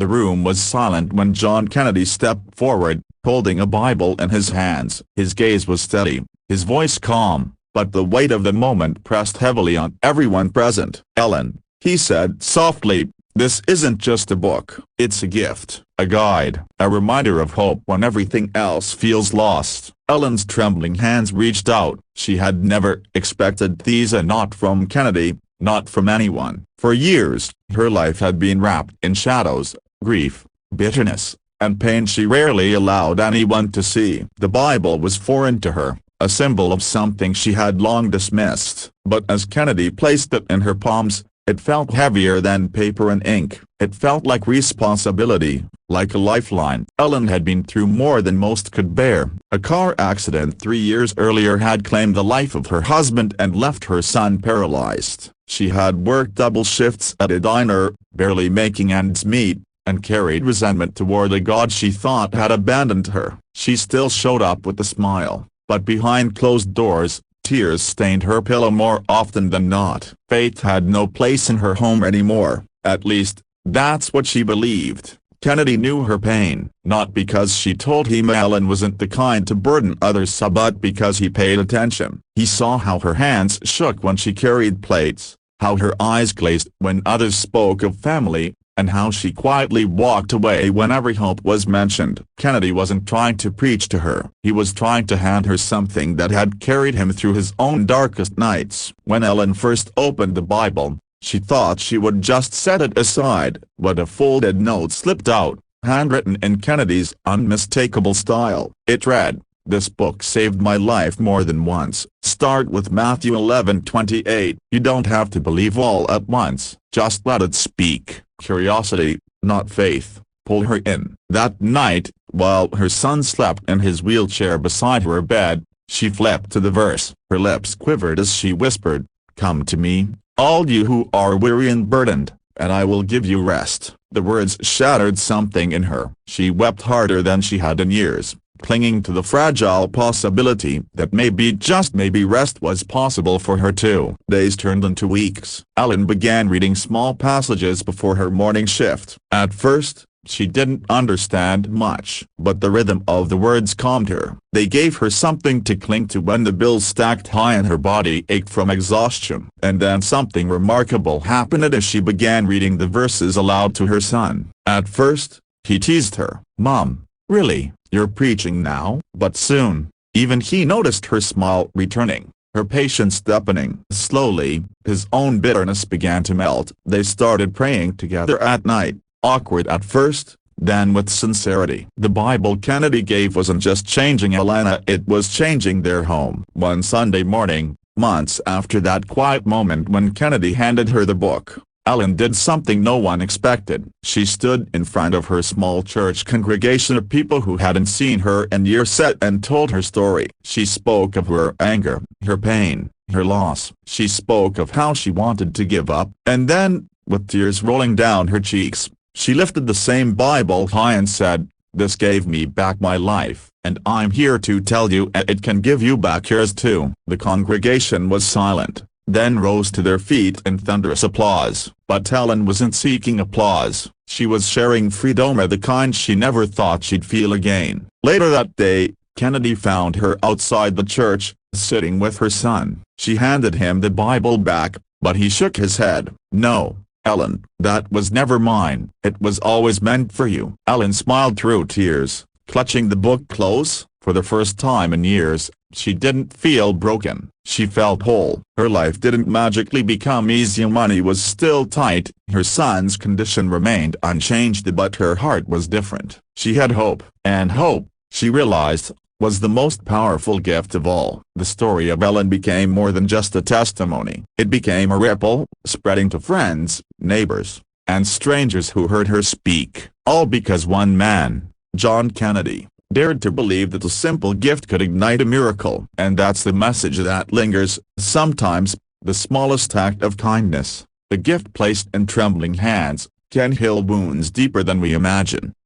The room was silent when John Kennedy stepped forward, holding a Bible in his hands. His gaze was steady, his voice calm, but the weight of the moment pressed heavily on everyone present. "Ellen," he said softly, "this isn't just a book. It's a gift, a guide, a reminder of hope when everything else feels lost." Ellen's trembling hands reached out. She had never expected these, and not from Kennedy, not from anyone. For years, her life had been wrapped in shadows, grief, bitterness, and pain she rarely allowed anyone to see. The Bible was foreign to her, a symbol of something she had long dismissed. But as Kennedy placed it in her palms, it felt heavier than paper and ink. It felt like responsibility, like a lifeline. Ellen had been through more than most could bear. A car accident 3 years earlier had claimed the life of her husband and left her son paralyzed. She had worked double shifts at a diner, barely making ends meet, and carried resentment toward a God she thought had abandoned her. She still showed up with a smile, but behind closed doors, tears stained her pillow more often than not. Faith had no place in her home anymore, at least, that's what she believed. Kennedy knew her pain, not because she told him Ellen wasn't the kind to burden others, but because he paid attention. He saw how her hands shook when she carried plates, how her eyes glazed when others spoke of family, and how she quietly walked away when every hope was mentioned. Kennedy wasn't trying to preach to her. He was trying to hand her something that had carried him through his own darkest nights. When Ellen first opened the Bible, she thought she would just set it aside, but a folded note slipped out, handwritten in Kennedy's unmistakable style. It read, "This book saved my life more than once. Start with Matthew 11:28. You don't have to believe all at once, just let it speak." Curiosity, not faith, pulled her in. That night, while her son slept in his wheelchair beside her bed, she flipped to the verse. Her lips quivered as she whispered, "Come to me, all you who are weary and burdened, and I will give you rest." The words shattered something in her. She wept harder than she had in years, clinging to the fragile possibility that maybe, just maybe, rest was possible for her too. Days turned into weeks. Ellen began reading small passages before her morning shift. At first, she didn't understand much, but the rhythm of the words calmed her. They gave her something to cling to when the bills stacked high and her body ached from exhaustion. And then something remarkable happened as she began reading the verses aloud to her son. At first, he teased her, "Mom, really? You're preaching now?" But soon, even he noticed her smile returning, her patience deepening. Slowly, his own bitterness began to melt. They started praying together at night, awkward at first, then with sincerity. The Bible Kennedy gave wasn't just changing Elena, it was changing their home. One Sunday morning, months after that quiet moment when Kennedy handed her the book, Ellen did something no one expected. She stood in front of her small church congregation of people who hadn't seen her in years and told her story. She spoke of her anger, her pain, her loss. She spoke of how she wanted to give up. And then, with tears rolling down her cheeks, she lifted the same Bible high and said, "This gave me back my life, and I'm here to tell you it can give you back yours too." The congregation was silent, then rose to their feet in thunderous applause. But Ellen wasn't seeking applause. She was sharing freedom, the kind she never thought she'd feel again. Later that day, Kennedy found her outside the church, sitting with her son. She handed him the Bible back, but he shook his head. "No, Ellen, that was never mine. It was always meant for you." Ellen smiled through tears, clutching the book close. For the first time in years, she didn't feel broken. She felt whole. Her life didn't magically become easy. Money was still tight. Her son's condition remained unchanged, but her heart was different. She had hope. And hope, she realized, was the most powerful gift of all. The story of Ellen became more than just a testimony. It became a ripple, spreading to friends, neighbors, and strangers who heard her speak. All because one man, John Kennedy, dared to believe that a simple gift could ignite a miracle. And that's the message that lingers. Sometimes, the smallest act of kindness, the gift placed in trembling hands, can heal wounds deeper than we imagine.